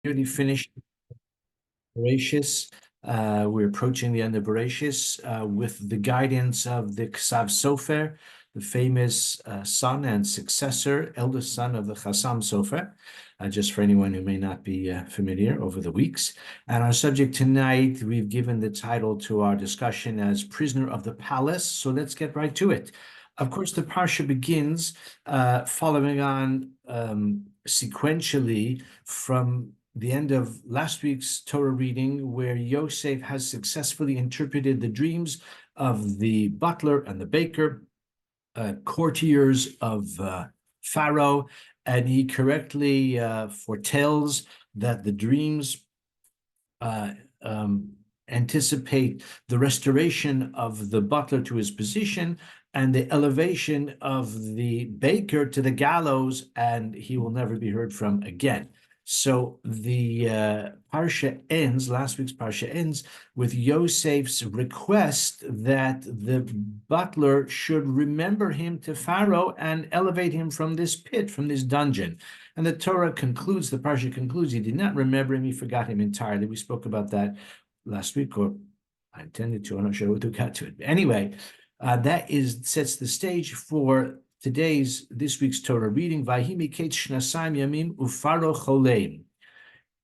Nearly finished Bereshis. We're approaching the end of Bereshis with the guidance of the Ksav Sofer, the famous son and successor, eldest son of the Chassam Sofer, just for anyone who may not be familiar over the weeks. And our subject tonight, we've given the title to our discussion as Prisoner of the Palace. So let's get right to it. Of course, the Parsha begins following on sequentially from the end of last week's Torah reading, where Yosef has successfully interpreted the dreams of the butler and the baker, courtiers of Pharaoh, and he correctly foretells that the dreams anticipate the restoration of the butler to his position and the elevation of the baker to the gallows, and he will never be heard from again. So the Parsha ends, last week's Parsha ends with Yosef's request that the butler should remember him to Pharaoh and elevate him from this pit, from this dungeon. And the Torah concludes, the Parsha concludes, he did not remember him, he forgot him entirely. We spoke about that last week, or I intended to, I'm not sure what we got to it. But anyway, that sets the stage for this week's Torah reading. Miketz shnasayim yamim ufaro choleim.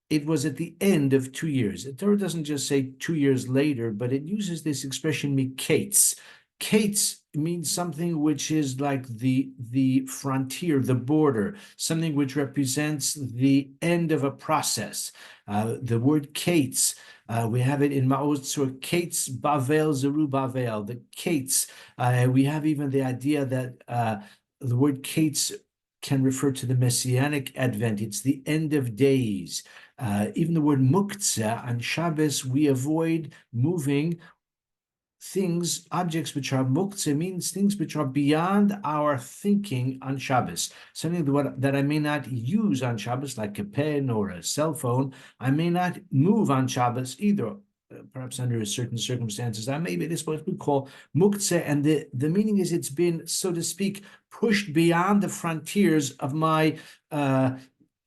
It was at the end of 2 years. The Torah doesn't just say 2 years later, but it uses this expression miketz. Kates means something which is like the frontier, the border, something which represents the end of a process. The word Kates, we have it in Ma'oz Tzur, Kates Bavel Zerubbabel, the Kates. We have even the idea that the word Kates can refer to the Messianic Advent. It's the end of days. Even the word muktzeh, on Shabbos, we avoid moving things, objects which are muktzeh means things which are beyond our thinking on Shabbos. Something that I may not use on Shabbos, like a pen or a cell phone, I may not move on Shabbos either. Perhaps under certain circumstances, I may be this what we call muktzeh, and the meaning is it's been, so to speak, pushed beyond the frontiers of my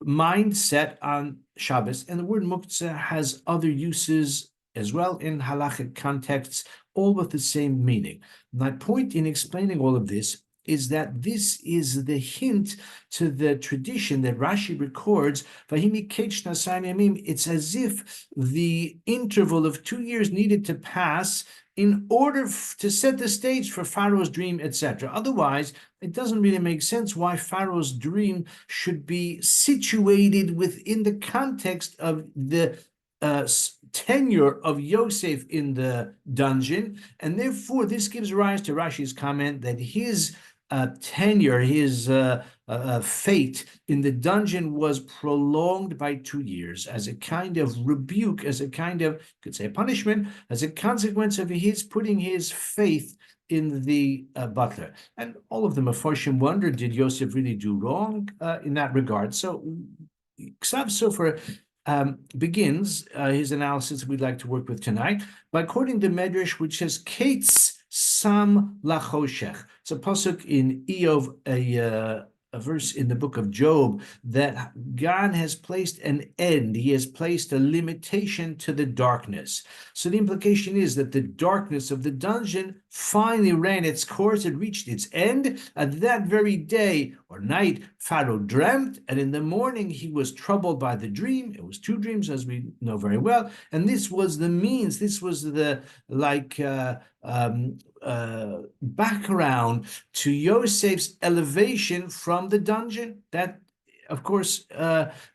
mindset on Shabbos. And the word muktzeh has other uses as well in halachic contexts, all with the same meaning. My point in explaining all of this is that this is the hint to the tradition that Rashi records. It's as if the interval of 2 years needed to pass in order to set the stage for Pharaoh's dream, etc. Otherwise, it doesn't really make sense why Pharaoh's dream should be situated within the context of the tenure of Yosef in the dungeon, and therefore this gives rise to Rashi's comment that his tenure, his fate in the dungeon was prolonged by 2 years as a kind of rebuke, as a kind of, you could say, punishment, as a consequence of his putting his faith in the butler. And all of the Mefarshim wonder, did Yosef really do wrong in that regard? So Ksav Sofer begins his analysis we'd like to work with tonight by quoting the Medrash, which says, Kates Sam Lachoshech. It's a pasuk in Eov, a verse in the book of Job, that God has placed an end, he has placed a limitation to the darkness. So the implication is that the darkness of the dungeon finally ran its course, it reached its end. At that very day or night, Pharaoh dreamt, and in the morning he was troubled by the dream. It was 2 dreams, as we know very well, and this was the means, this was the background to Yosef's elevation from the dungeon. That, of course,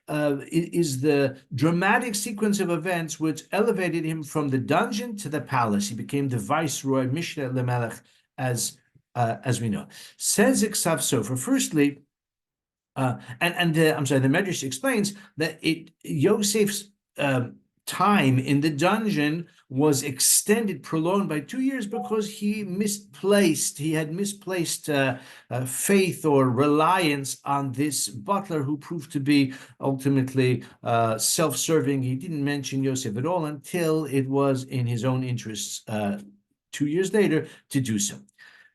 is the dramatic sequence of events which elevated him from the dungeon to the palace. He became the viceroy, Mishneh Lemelech, as we know. Says Ksav Sofer, firstly, the Medrash explains that Yosef's time in the dungeon was extended, prolonged by 2 years because he had misplaced faith or reliance on this butler who proved to be ultimately self-serving. He didn't mention Yosef at all until it was in his own interests 2 years later to do so.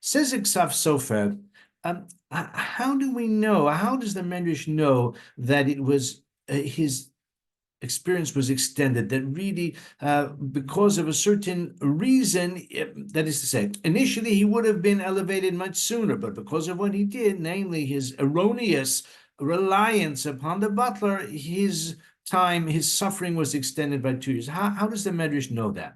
Says Ksav Sofer, how do we know, how does the Medrash know that it was his experience was extended, that really, because of a certain reason, that is to say, initially he would have been elevated much sooner, but because of what he did, namely his erroneous reliance upon the butler, his time, his suffering was extended by 2 years. How does the Medrash know that?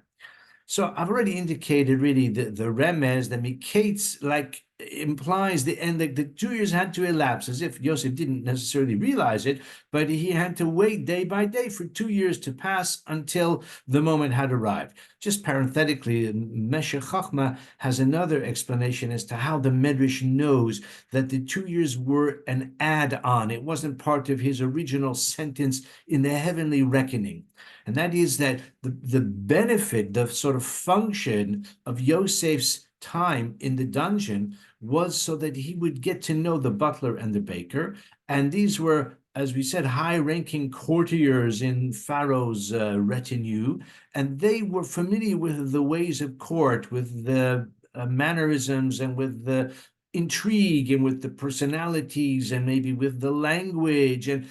So I've already indicated really the remez, the Miketz, like implies the end, like the 2 years had to elapse, as if Yosef didn't necessarily realize it, but he had to wait day by day for 2 years to pass until the moment had arrived. Just parenthetically, Meshech Chochmah has another explanation as to how the Medrash knows that the 2 years were an add-on. It wasn't part of his original sentence in the heavenly reckoning. And that is that the benefit, the sort of function of Yosef's time in the dungeon was so that he would get to know the butler and the baker. And these were, as we said, high-ranking courtiers in Pharaoh's retinue. And they were familiar with the ways of court, with the mannerisms and with the intrigue and with the personalities and maybe with the language. And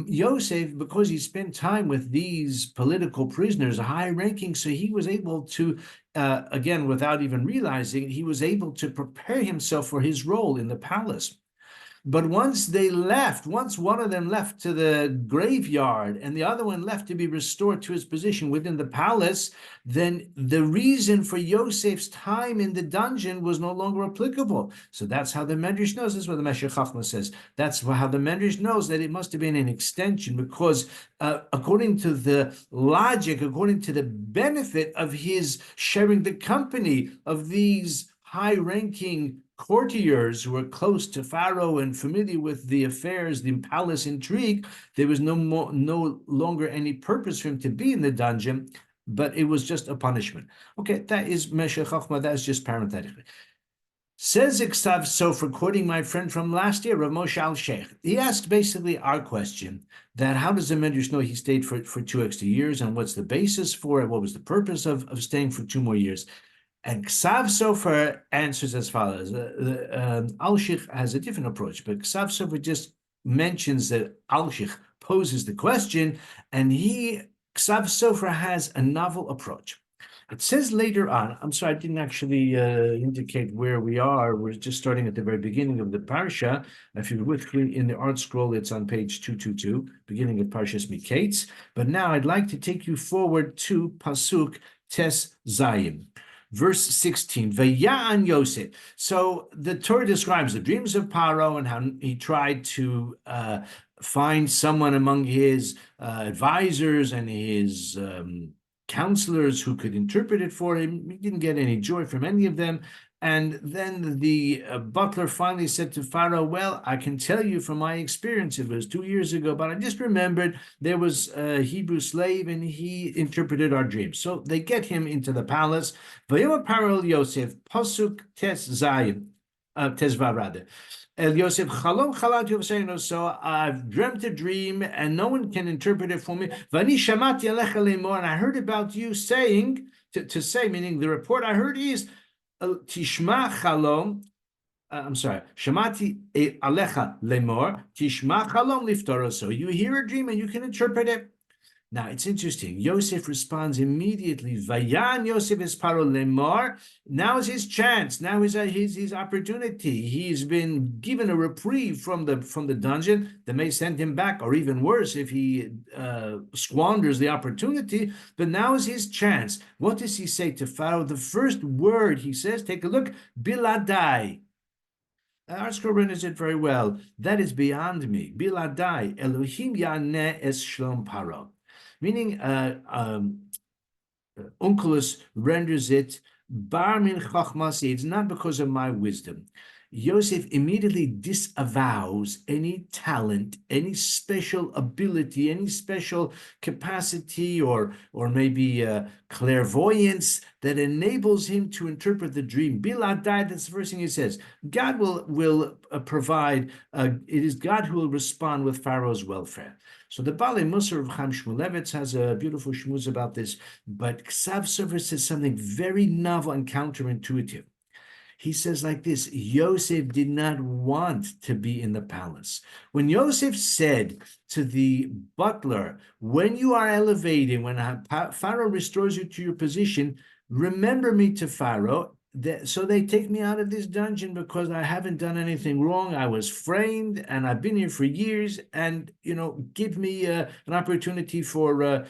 Yosef, because he spent time with these political prisoners, high ranking, so he was able to, again, without even realizing, he was able to prepare himself for his role in the palace. But once they left, once one of them left to the graveyard and the other one left to be restored to his position within the palace, then the reason for Yosef's time in the dungeon was no longer applicable. So that's how the Medrash knows. This is what the Meshech Chochmah says. That's how the Medrash knows that it must have been an extension, because according to the logic, according to the benefit of his sharing the company of these high-ranking courtiers who were close to Pharaoh and familiar with the affairs, the palace intrigue, there was no longer any purpose for him to be in the dungeon, but it was just a punishment. Okay, that is Meshech Chochmah, that's just parenthetically. Says Iksav Sofer, quoting my friend from last year, Rav Moshe Al-Sheikh. He asked basically our question, that how does the Medrash know he stayed for 2 extra years, and what's the basis for it? What was the purpose of staying for 2 more years? And Ksav Sofer answers as follows. Al-Sheikh has a different approach, but Ksav Sofer just mentions that Al-Sheikh poses the question, and Ksav Sofer has a novel approach. It says later on, I'm sorry, I didn't actually indicate where we are. We're just starting at the very beginning of the Parasha. If you're with me in the art scroll, it's on page 222, beginning of Parashas Miketz. But now I'd like to take you forward to Pasuk Tes Zayim. Verse 16, Vaya'an Yosef. So the Torah describes the dreams of Paro and how he tried to find someone among his advisors and his counselors who could interpret it for him. He didn't get any joy from any of them. And then the butler finally said to Pharaoh, well, I can tell you from my experience, it was 2 years ago, but I just remembered there was a Hebrew slave and he interpreted our dreams. So they get him into the palace. Vayomer Paro el Yosef, Pasuk Tes Zayin, Tesvav rather. El Yosef Chalom Chalat Yosef. So I've dreamt a dream and no one can interpret it for me. Vani Shamati Alecha Lemor, and I heard about you saying, to say, meaning the report I heard is, Tishma Chalom, I'm sorry, Shamati Alecha Lemor, Tishma Chalom Liftoro. So you hear a dream and you can interpret it. Now it's interesting. Yosef responds immediately. Vayan Yosef es Paro Lemor. Now is his chance. Now is his opportunity. He's been given a reprieve from the dungeon. They may send him back, or even worse, if he squanders the opportunity. But now is his chance. What does he say to Pharaoh? The first word he says, take a look, biladai. Our scroll renders it very well. That is beyond me. Biladai, Elohim yaneh es shlom Paro. Meaning, Onkelos renders it, bar min chachmasi, it's not because of my wisdom. Yosef immediately disavows any talent, any special ability, any special capacity, or maybe clairvoyance that enables him to interpret the dream. Biladai, that's the first thing he says. God will provide, it is God who will respond with Pharaoh's welfare. So the Balei Musar of Chaim Shmulevitz has a beautiful shmuz about this, but Ksav Sofer says something very novel and counterintuitive. he says like this: Yosef did not want to be in the palace. When Yosef said to the butler, when you are elevated, when Pharaoh restores you to your position, remember me to Pharaoh. So they take me out of this dungeon because I haven't done anything wrong. I was framed and I've been here for years, and give me an opportunity for a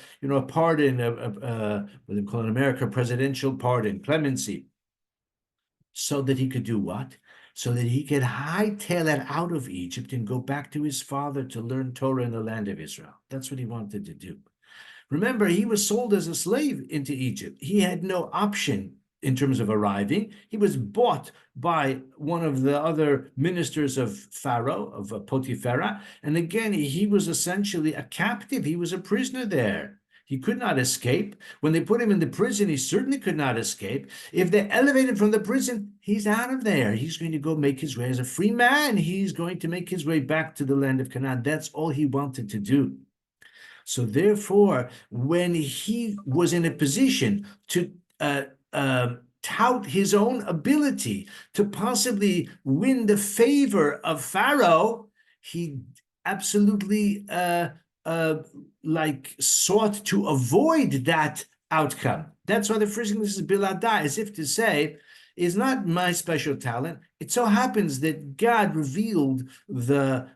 pardon, what they call in America, presidential pardon, clemency, so that he could do what? So that he could hightail it out of Egypt and go back to his father to learn Torah in the land of Israel. That's what he wanted to do. Remember, he was sold as a slave into Egypt. He had no option in terms of arriving. He was bought by one of the other ministers of Pharaoh, of Potipharah. And again, he was essentially a captive. He was a prisoner there. He could not escape. When they put him in the prison, he certainly could not escape. If they elevate him from the prison, he's out of there. He's going to go make his way as a free man. He's going to make his way back to the land of Canaan. That's all he wanted to do. So therefore, when he was in a position to tout his own ability to possibly win the favor of Pharaoh, he absolutely sought to avoid that outcome. That's why the first thing, this is biladai, as if to say, is not my special talent. It so happens that God revealed the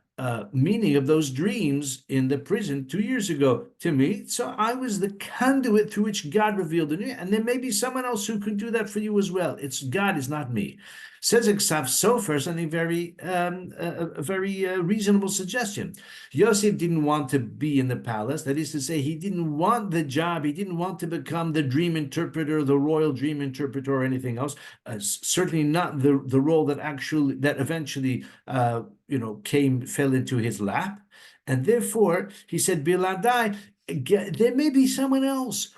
meaning of those dreams in the prison 2 years ago to me. So I was the conduit through which God revealed it. And there may be someone else who could do that for you as well. It's God, is not me. Says Sofer something very, a very reasonable suggestion. Yosef didn't want to be in the palace. That is to say, he didn't want the job. He didn't want to become the dream interpreter, the royal dream interpreter, or anything else. Certainly not the role that eventually fell into his lap. And therefore, he said, Biladai, there may be someone else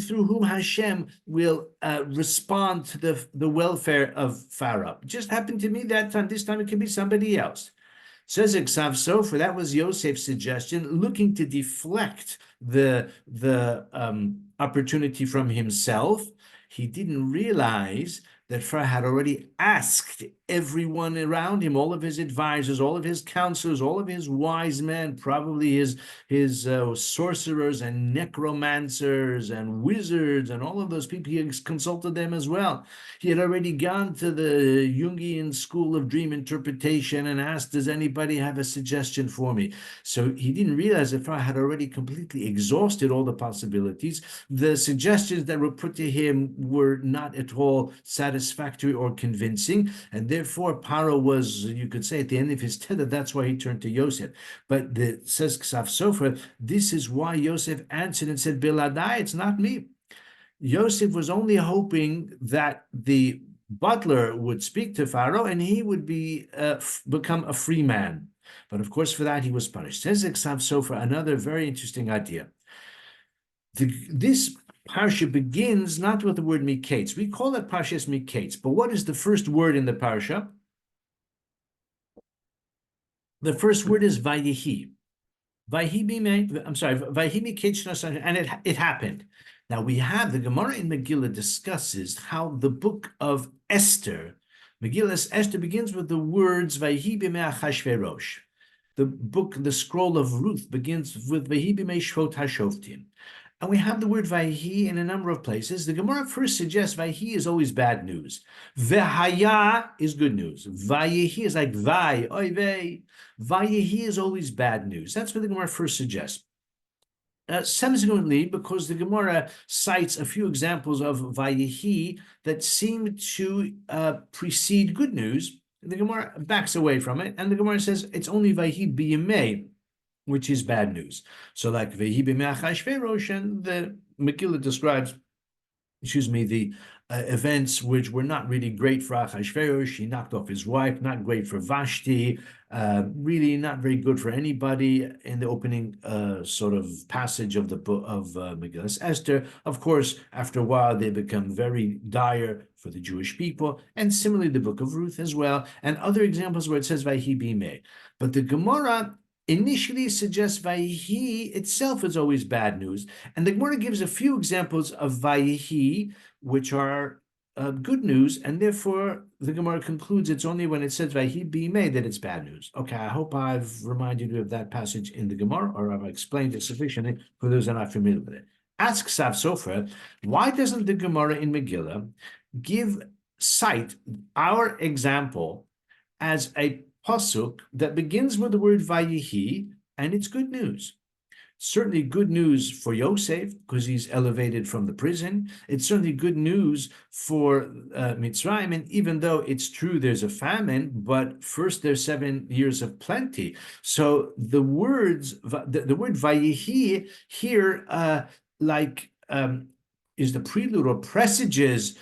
through whom Hashem will respond to the welfare of Pharaoh. It just happened to me that time. This time it can be somebody else. Says Iksav Sofer, that was Yosef's suggestion, looking to deflect the opportunity from himself. He didn't realize that Pharaoh had already asked everyone around him, all of his advisors, all of his counselors, all of his wise men, probably his sorcerers and necromancers and wizards and all of those people. He consulted them as well. He had already gone to the Jungian school of dream interpretation and asked, does anybody have a suggestion for me? So he didn't realize that Pharaoh had already completely exhausted all the possibilities. The suggestions that were put to him were not at all satisfactory or convincing, and therefore Paro was, you could say, at the end of his tether. That's why he turned to Yosef. But says Ksav Sofer, this is why Yosef answered and said, Biladai, it's not me. Yosef was only hoping that the butler would speak to Pharaoh and he would become a free man. But of course, for that he was punished. Says Ksav Sofer, another very interesting idea. This Parsha begins not with the word Miketz. We call it Parshas Miketz, but what is the first word in the Parsha? The first word is Vayihi. Vayihi Miketz, and it happened. Now we have the Gemara in Megillah discusses how the book of Esther, Megillah Esther, begins with the words Vayihi b'mei Achashverosh. The scroll of Ruth begins with Vayihi b'mei Shvot HaShoftim. And we have the word Vayhi in a number of places. The Gemara first suggests Vayhi is always bad news. Vehaya is good news. Vayihi is like Vay, oy vey. Vayihi is always bad news. That's what the Gemara first suggests. Subsequently, because the Gemara cites a few examples of Vayihi that seem to precede good news, the Gemara backs away from it, and the Gemara says it's only Vayhi b'yemei, which is bad news. So like Vehi b'mei Achashverosh, and the Megillah describes, the events which were not really great for Achashverosh. He knocked off his wife, not great for Vashti, really not very good for anybody in the opening sort of passage of the book of Megillah Esther. Of course, after a while, they become very dire for the Jewish people, and similarly the book of Ruth as well, and other examples where it says Vehi b'mei. But the Gemara initially suggests Vayihi itself is always bad news. And the Gemara gives a few examples of Vayihi, which are good news, and therefore the Gemara concludes it's only when it says Vayhi b'imei that it's bad news. Okay, I hope I've reminded you of that passage in the Gemara, or I've explained it sufficiently for those that are not familiar with it. Ask Sav Sofer, why doesn't the Gemara in Megillah cite our example as a pasuk that begins with the word Vayihi, and it's good news? Certainly good news for Yosef because he's elevated from the prison. It's certainly good news for Mitzrayim, and even though it's true there's a famine, but first there's 7 years of plenty. So the word Vayihi here, is the prelude or presages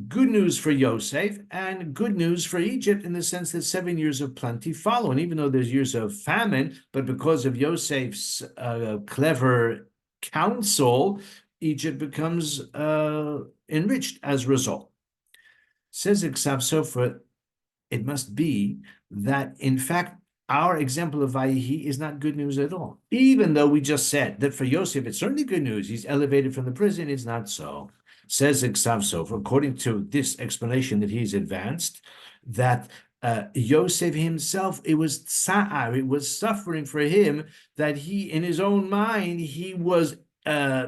good news for Yosef and good news for Egypt in the sense that 7 years of plenty follow. And even though there's years of famine, but because of Yosef's clever counsel, Egypt becomes enriched as a result. Says Iksav Sofer, it must be that, in fact, our example of Vayihi is not good news at all. Even though we just said that for Yosef, it's certainly good news. He's elevated from the prison. It's not so. Says Iksav Sofer, according to this explanation that he's advanced, that Yosef himself, it was tsa'ar, it was suffering for him that he, in his own mind, he was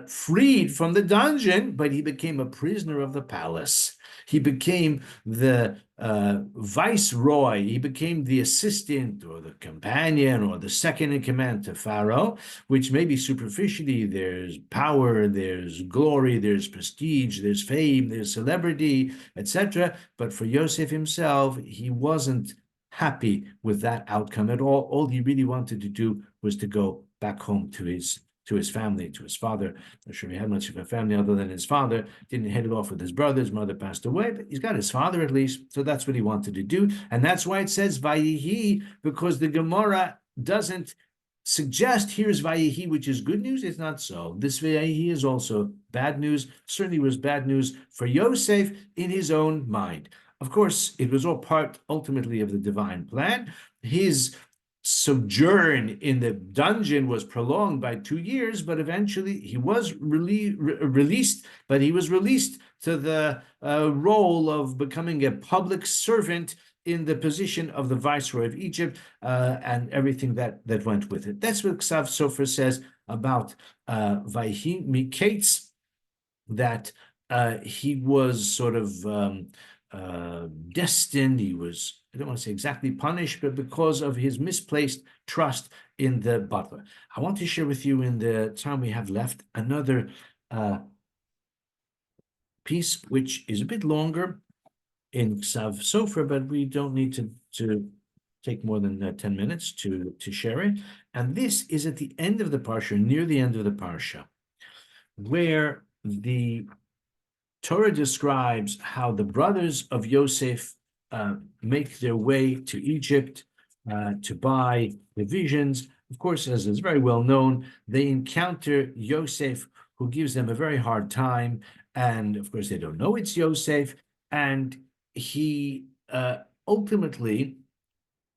freed from the dungeon, but he became a prisoner of the palace. He became the viceroy. He became the assistant or the companion or the second in command to Pharaoh, which maybe superficially there's power, there's glory, there's prestige, there's fame, there's celebrity, etc. But for Yosef himself, he wasn't happy with that outcome at all. All he really wanted to do was to go back home to his family, to his father. Not sure he had much of a family other than his father. Didn't hit it off with his brother. His mother passed away, but he's got his father at least. So that's what he wanted to do. And that's why it says Vayihi, because the Gemara doesn't suggest here's Vayihi, which is good news. It's not so. This Vayihi is also bad news. Certainly was bad news for Yosef in his own mind. Of course, it was all part ultimately of the divine plan. His sojourn in the dungeon was prolonged by 2 years, but eventually he was released, but he was released to the role of becoming a public servant in the position of the viceroy of Egypt and everything that went with it. That's what Ksav Sofer says about Vayhi Miketz, that he was sort of destined, he was, I don't want to say exactly punished, but because of his misplaced trust in the butler. I want to share with you in the time we have left another piece, which is a bit longer in Ksav Sofer, but we don't need to take more than 10 minutes to share it. And this is at the end of the Parsha, near the end of the Parsha, where the Torah describes how the brothers of Yosef make their way to Egypt to buy provisions. Of course, as is very well known, they encounter Yosef, who gives them a very hard time. And of course, they don't know it's Yosef. And he ultimately,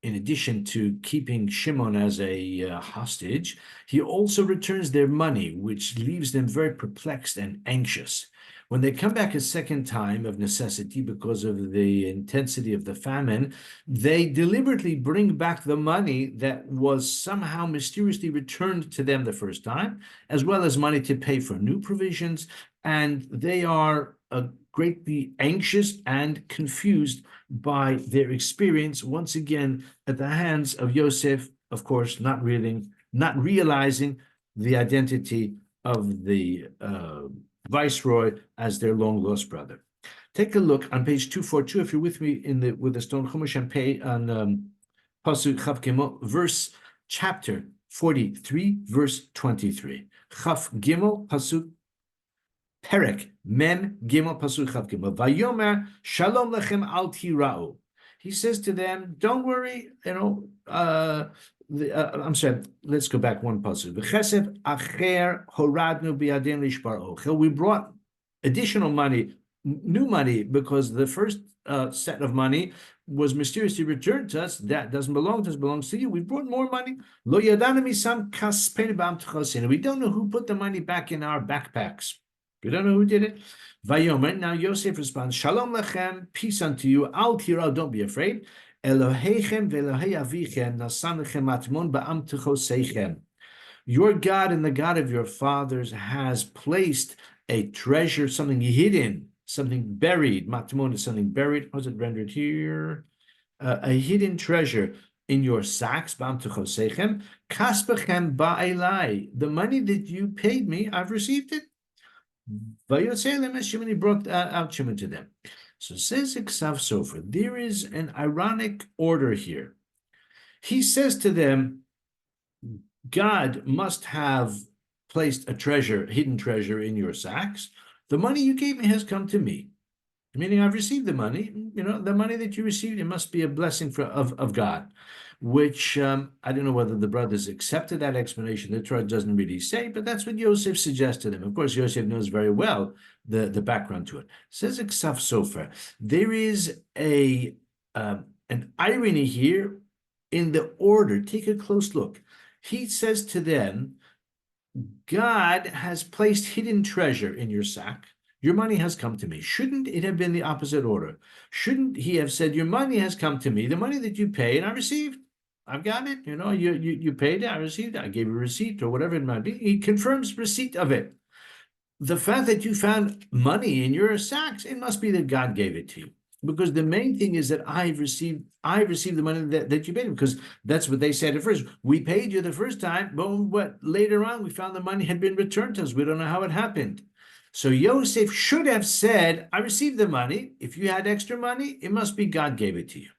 in addition to keeping Shimon as a hostage, he also returns their money, which leaves them very perplexed and anxious. When they come back a second time of necessity because of the intensity of the famine, they deliberately bring back the money that was somehow mysteriously returned to them the first time, as well as money to pay for new provisions. And they are greatly anxious and confused by their experience, once again, at the hands of Yosef, of course, not realizing the identity of the viceroy as their long-lost brother. Take a look on page 242, if you're with me with the Stone Chumash and pay on Pasuk Chav Gimel, chapter 43, verse 23. Chav Gimel, Pasuk Perek Mem Gimel, Pasuk Chav Gimel. Vayomer Shalom Lechem Al Tira'u. He says to them, don't worry, I'm sorry, let's go back one pasuk. V'chesed acher horadnu biyadin lishbar ochel. We brought additional money, new money, because the first set of money was mysteriously returned to us. That doesn't belong to us, belongs to you. We brought more money. Lo yadanu misam kaspein b'am tchosin. We don't know who put the money back in our backpacks. We don't know who did it. Vayomer. Now Yosef responds, Shalom lechem, peace unto you. Al tiro, don't be afraid. Elohechem ve'Elohei avichem nasanechem matmon ba'am techosechem. Your God and the God of your fathers has placed a treasure, something hidden, something buried. Matmon is something buried. How's it rendered here? A hidden treasure in your sacks. Ba'am techosechem. Kaspechem ba'elai. The money that you paid me, I've received it. And he brought out Shimon to them. So says Iksav Sofer, there is an ironic order here. He says to them, God must have placed a treasure, hidden treasure in your sacks. The money you gave me has come to me. Meaning I've received the money, the money that you received, it must be a blessing of God, which I don't know whether the brothers accepted that explanation. The Torah doesn't really say, but that's what Yosef suggested to them. Of course, Yosef knows very well the background to it. Says Iksaf Sofer, there is an irony here in the order. Take a close look. He says to them, God has placed hidden treasure in your sack. Your money has come to me. Shouldn't it have been the opposite order? Shouldn't he have said, your money has come to me, the money that you paid, I received. I've got it. You paid it, I received it. I gave you a receipt or whatever it might be. He confirms receipt of it. The fact that you found money in your sacks, it must be that God gave it to you. Because the main thing is that I've received the money that you paid, because that's what they said at first. We paid you the first time, but later on we found the money had been returned to us. We don't know how it happened. So Yosef should have said, I received the money. If you had extra money, it must be God gave it to you.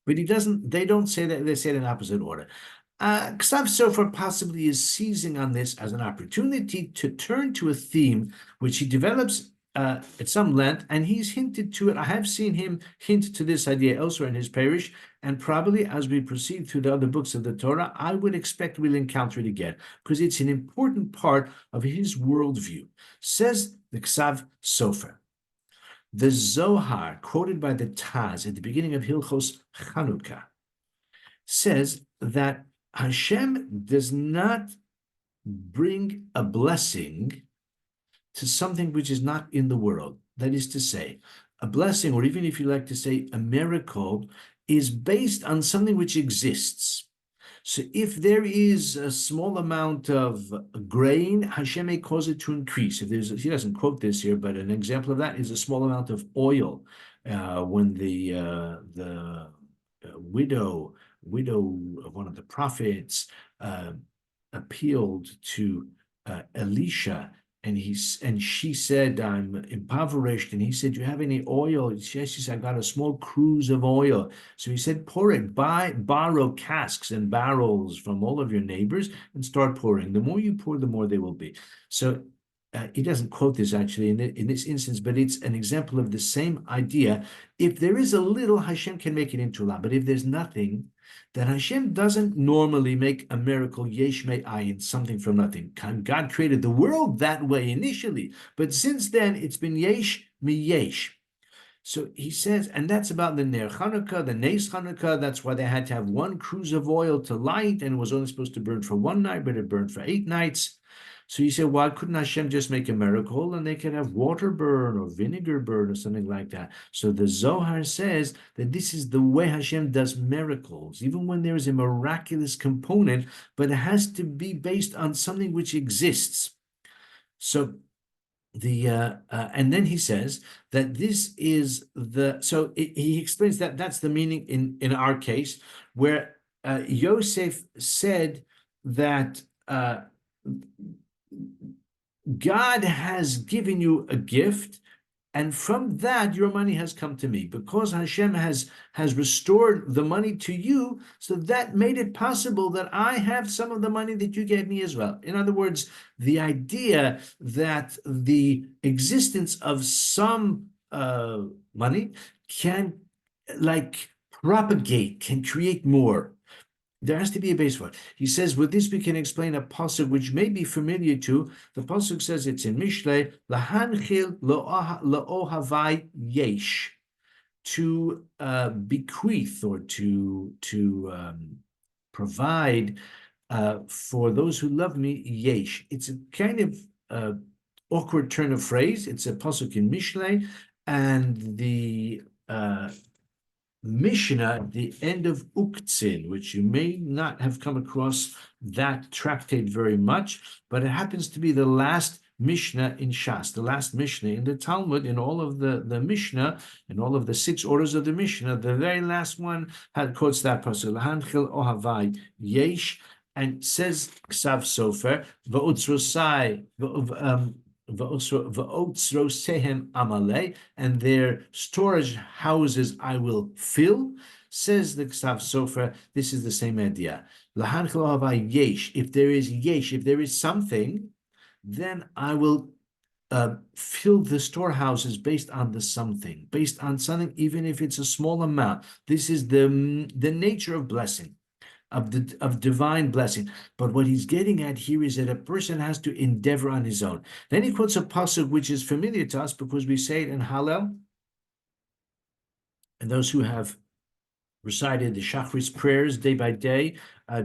But he doesn't, they don't say that, they say it in opposite order. Ksav Sofer possibly is seizing on this as an opportunity to turn to a theme which he develops at some length, and he's hinted to it. I have seen him hint to this idea elsewhere in his parish, and probably as we proceed through the other books of the Torah, I would expect we'll encounter it again, because it's an important part of his worldview. Says the Ksav Sofer. The Zohar, quoted by the Taz at the beginning of Hilchos Chanukah, says that Hashem does not bring a blessing to something which is not in the world. That is to say, a blessing, or even if you like to say a miracle, is based on something which exists. So if there is a small amount of grain, Hashem may cause it to increase. He doesn't quote this here, but an example of that is a small amount of oil. When the widow of one of the prophets appealed to Elisha, and she said, I'm impoverished. And he said, do you have any oil? She said, I got a small cruse of oil. So he said, pour it, borrow casks and barrels from all of your neighbors and start pouring. The more you pour, the more they will be. So he doesn't quote this actually in this instance, but it's an example of the same idea. If there is a little, Hashem can make it into a lot. But if there's nothing, then Hashem doesn't normally make a miracle, yesh me'ayin, something from nothing. God created the world that way initially, but since then it's been yesh miyesh. So he says, and that's about the Ner Chanukah, the Nes Chanukah. That's why they had to have one cruse of oil to light, and it was only supposed to burn for one night, but it burned for 8 nights. So you say, why couldn't Hashem just make a miracle and they could have water burn or vinegar burn or something like that? So the Zohar says that this is the way Hashem does miracles, even when there is a miraculous component, but it has to be based on something which exists. So and then he says that this is he explains that that's the meaning in our case, where Yosef said that God has given you a gift, and from that your money has come to me, because Hashem has restored the money to you. So that made it possible that I have some of the money that you gave me as well. In other words, the idea that the existence of some money can propagate, can create more. There has to be a base for it. He says, with this we can explain a pasuk which may be familiar to. The pasuk says, it's in Mishlei, lahanchil la'ohavai yesh, to bequeath or to provide for those who love me, yesh. It's a kind of awkward turn of phrase. It's a pasuk in Mishlei, and the Mishnah at the end of Uktzin, which you may not have come across that tractate very much, but it happens to be the last Mishnah in Shas, the last Mishnah in the Talmud, in all of the Mishnah, in all of the 6 orders of the Mishnah. The very last one quotes that pasuk, L'hanchil ohavai yesh, and says Ksav Sofer, v'otzrosai, V'otzrosehem amale, and their storage houses I will fill. Says the Ksav Sofer, this is the same idea. Yesh, if there is yesh, if there is something, then I will fill the storehouses based on the something, based on something, even if it's a small amount. This is the nature of blessing. Of divine blessing. But what he's getting at here is that a person has to endeavor on his own. Then he quotes a pasuk which is familiar to us because we say it in Hallel. And those who have recited the Shachris prayers day by day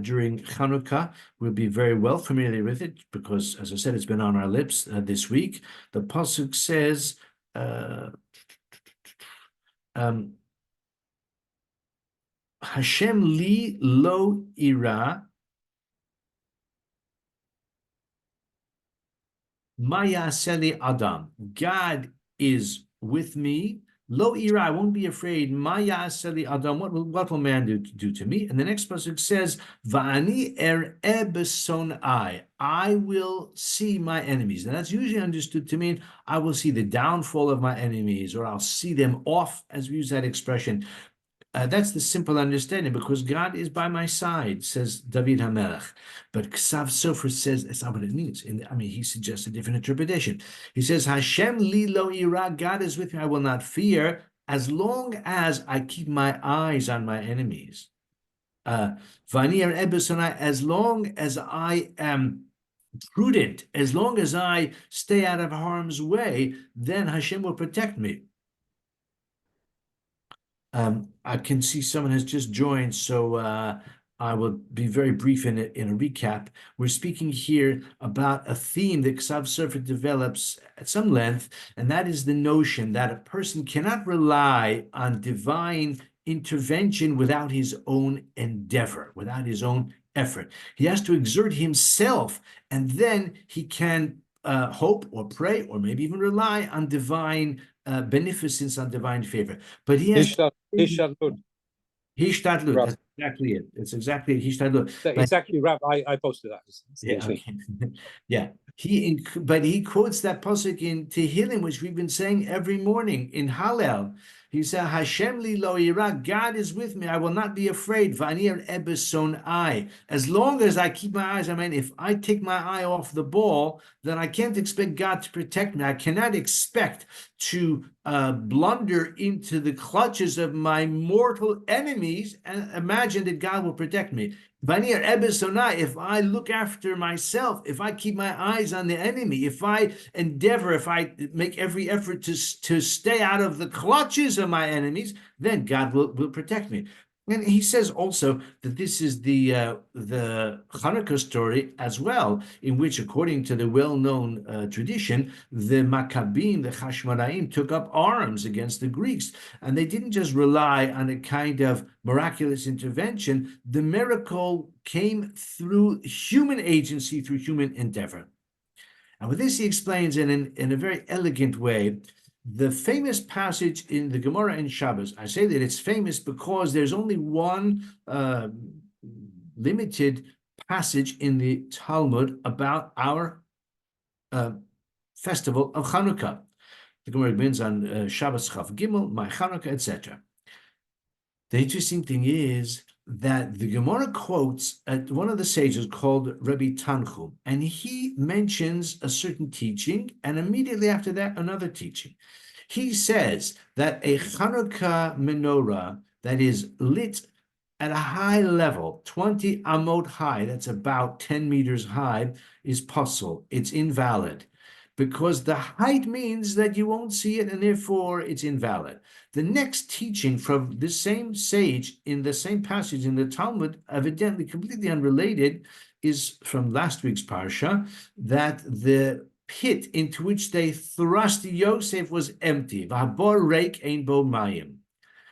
during Chanukah will be very well familiar with it because, as I said, it's been on our lips this week. The pasuk says, Hashem li lo ira maya seli adam. God is with me. Lo ira, I won't be afraid. Maya seli adam. What will man do to me? And the next pasuk says, Va'ani besonai. I will see my enemies. And that's usually understood to mean I will see the downfall of my enemies, or I'll see them off, as we use that expression. That's the simple understanding, because God is by my side, says David HaMelech. But Ksav Sofer says that's not what it means. He suggests a different interpretation. He says, Hashem li lo ira, God is with me, I will not fear, as long as I keep my eyes on my enemies. As long as I am prudent, as long as I stay out of harm's way, then Hashem will protect me. I can see someone has just joined, so I will be very brief in a recap. We're speaking here about a theme that Ksav Sofer develops at some length, and that is the notion that a person cannot rely on divine intervention without his own endeavor, without his own effort. He has to exert himself, and then he can hope or pray or maybe even rely on divine beneficence, on divine favor. But he has Hishtadlut. That's exactly it. It's exactly Hishtadlut. Exactly, Rab. I posted that. Yeah, okay. Yeah. But he quotes that pasuk in Tehillim, which we've been saying every morning in Hallel. He said, Hashem li lo ira, God is with me, I will not be afraid. V'ani ebeson I. As long as I keep my eyes, if I take my eye off the ball, then I can't expect God to protect me. I cannot expect to blunder into the clutches of my mortal enemies and imagine that God will protect me. If I look after myself, if I keep my eyes on the enemy, if I endeavor, if I make every effort to stay out of the clutches of my enemies, then God will protect me. And he says also that this is the Hanukkah story as well, in which, according to the well-known tradition, the Maccabim, the Hashmonaim, took up arms against the Greeks. And they didn't just rely on a kind of miraculous intervention. The miracle came through human agency, through human endeavor. And with this, he explains in a very elegant way the famous passage in the Gemara in Shabbos. I say that it's famous because there's only one limited passage in the Talmud about our festival of Chanukah. The Gemara begins on Shabbos Chav Gimel, my Chanukah, etc. The interesting thing is that the Gemara quotes one of the sages called Rabbi Tanchum, and he mentions a certain teaching, and immediately after that, another teaching. He says that a Chanukah menorah that is lit at a high level, 20 amot high, that's about 10 meters high, is puzzle. It's invalid, because the height means that you won't see it, and therefore it's invalid. The next teaching from the same sage in the same passage in the Talmud, evidently completely unrelated, is from last week's Parasha, that the pit into which they thrust Yosef was empty. V'habor reik ein bo mayim.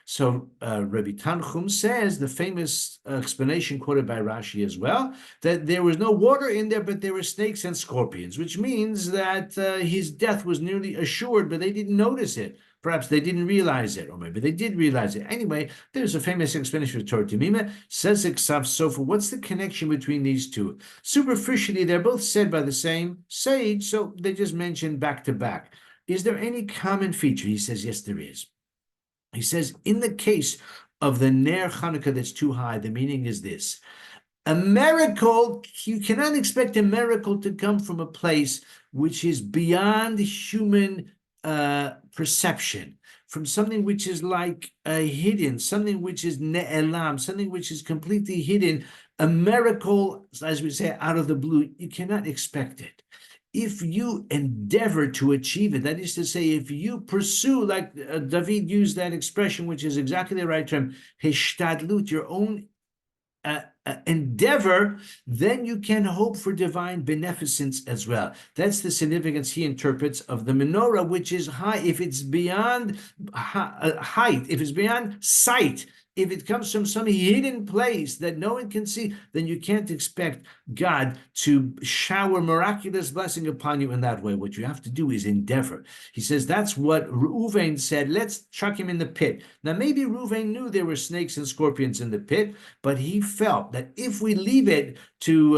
So Rabbi Tanchum says, the famous explanation quoted by Rashi as well, that there was no water in there, but there were snakes and scorpions, which means that his death was nearly assured, but they didn't notice it. Perhaps they didn't realize it, or maybe they did realize it. Anyway, there's a famous explanation of Torah Temimah, says Ksav Sofer. What's the connection between these two? Superficially, they're both said by the same sage, so they just mentioned back to back. Is there any common feature? He says, yes, there is. He says, in the case of the Ner Hanukkah that's too high, the meaning is this. A miracle, you cannot expect a miracle to come from a place which is beyond human perception, from something which is like hidden, something which is ne'elam, something which is completely hidden. A miracle, as we say, out of the blue, you cannot expect it. If you endeavor to achieve it, that is to say, if you pursue, like David used that expression, which is exactly the right term, hishtadlut, your own endeavor, then you can hope for divine beneficence as well. That's the significance he interprets of the menorah, which is high. If it's beyond height, if it's beyond sight, if it comes from some hidden place that no one can see, then you can't expect God to shower miraculous blessing upon you in that way. What you have to do is endeavor. He says that's what Reuven said, let's chuck him in the pit. Now, maybe Reuven knew there were snakes and scorpions in the pit, but he felt that if we leave it to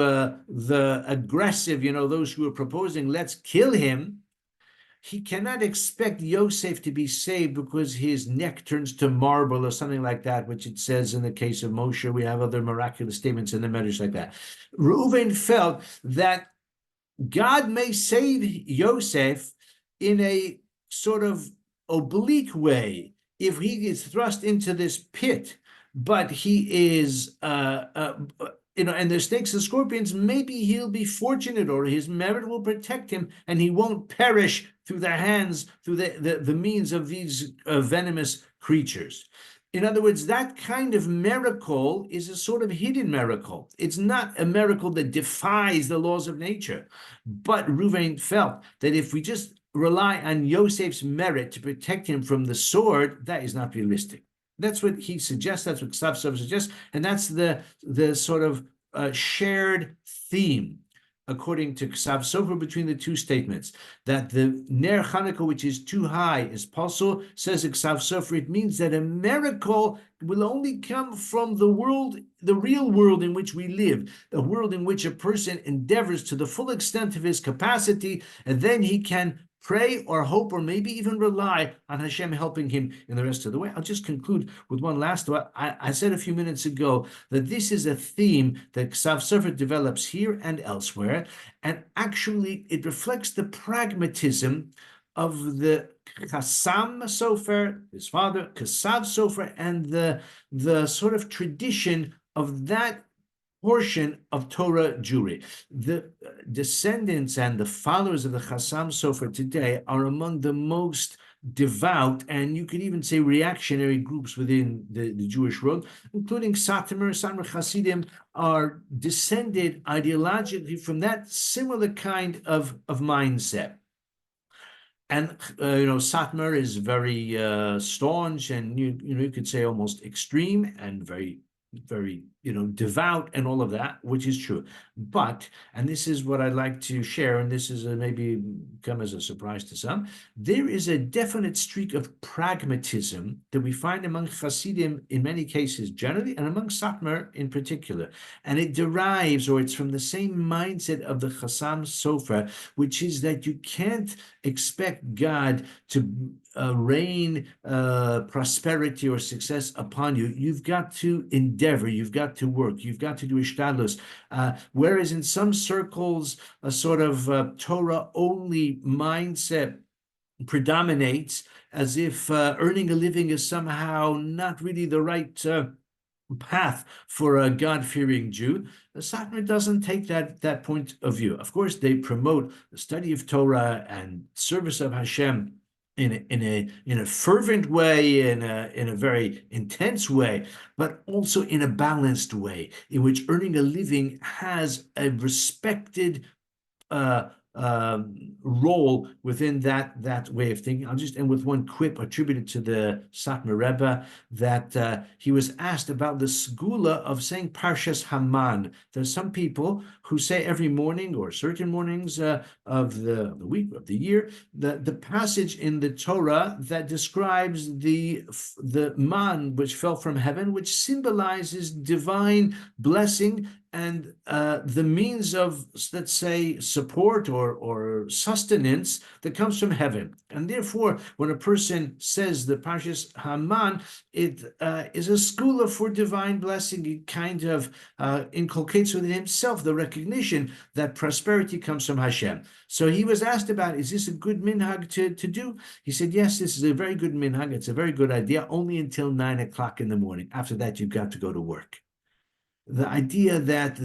the aggressive, those who are proposing, let's kill him, he cannot expect Yosef to be saved because his neck turns to marble or something like that, which it says in the case of Moshe. We have other miraculous statements in the Medrash like that. Reuven felt that God may save Yosef in a sort of oblique way if he is thrust into this pit, but he is and there's snakes and scorpions, maybe he'll be fortunate, or his merit will protect him, and he won't perish through the hands, through the means of these venomous creatures. In other words, that kind of miracle is a sort of hidden miracle. It's not a miracle that defies the laws of nature. But Reuven felt that if we just rely on Yosef's merit to protect him from the sword, that is not realistic. That's what he suggests. That's what Ksav Sofer suggests, and that's the sort of shared theme, according to Ksav Sofer, between the two statements. That the Ner Hanukkah, which is too high, is possible. Says Ksav Sofer, it means that a miracle will only come from the world, the real world in which we live, a world in which a person endeavors to the full extent of his capacity, and then he can pray or hope or maybe even rely on Hashem helping him in the rest of the way. I'll just conclude with one last thought. I said a few minutes ago that this is a theme that Ksav Sofer develops here and elsewhere, and actually it reflects the pragmatism of the Chassam Sofer, his father, Ksav Sofer, and the sort of tradition of that portion of Torah Jewry. The descendants and the followers of the Chassam Sofer today are among the most devout, and you could even say reactionary groups within the Jewish world, including Satmar Hasidim, are descended ideologically from that similar kind of mindset. And Satmar is very staunch, and you could say almost extreme, and very devout and all of that, which is true. But, and this is what I'd like to share, and this is maybe come as a surprise to some, there is a definite streak of pragmatism that we find among Hasidim in many cases generally, and among Satmar in particular. And it derives, or it's from the same mindset of the Chassam Sofer, which is that you can't expect God to rain prosperity or success upon you. You've got to endeavor, you've got to work, you've got to do ishtadlus. Whereas in some circles, a sort of Torah-only mindset predominates, as if earning a living is somehow not really the right path for a God-fearing Jew. The Satmar doesn't take that point of view. Of course, they promote the study of Torah and service of Hashem in a fervent way, in a very intense way, but also in a balanced way, in which earning a living has a respected role within that way of thinking. I'll just end with one quip attributed to the Satmar Rebbe, that he was asked about the segula of saying Parshas Haman. There's some people who say every morning or certain mornings of the week, of the year, the passage in the Torah that describes the man which fell from heaven, which symbolizes divine blessing and the means of, let's say, support or sustenance that comes from heaven. And therefore, when a person says the Parshas Haman, it is a segula for divine blessing. It kind of inculcates within himself the recognition that prosperity comes from Hashem. So he was asked about, is this a good minhag to do? He said, yes, this is a very good minhag. It's a very good idea, only until 9 o'clock in the morning. After that, you've got to go to work. The idea that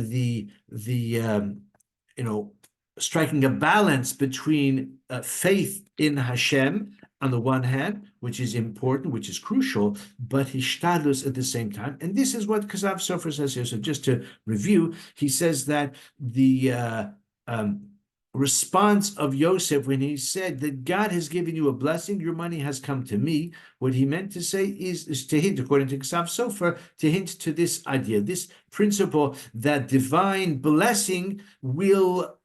striking a balance between faith in Hashem on the one hand, which is important, which is crucial, but hishtadlus at the same time. And this is what Kasav Sofer says here. So just to review, he says that the response of Yosef when he said that God has given you a blessing, your money has come to me. What he meant to say is to hint, according to Kasav Sofer, to hint to this idea, this principle that divine blessing will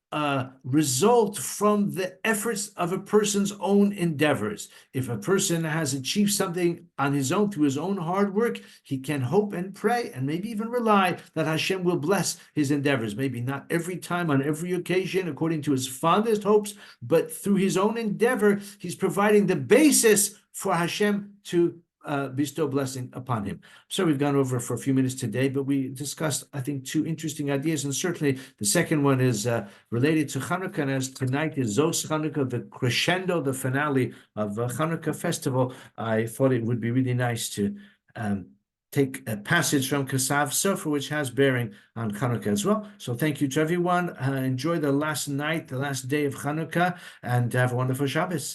result from the efforts of a person's own endeavors. If a person has achieved something on his own through his own hard work, he can hope and pray and maybe even rely that Hashem will bless his endeavors. Maybe not every time, on every occasion, according to his fondest hopes, but through his own endeavor, he's providing the basis for Hashem to bestow blessing upon him. So we've gone over for a few minutes today, but we discussed, I think, two interesting ideas, and certainly the second one is related to Hanukkah, and as tonight is Zos Hanukkah, the crescendo, the finale of Hanukkah festival, I thought it would be really nice to take a passage from Kasav Sofer, which has bearing on Hanukkah as well. So thank you to everyone. Enjoy the last night, the last day of Hanukkah, and have a wonderful Shabbos.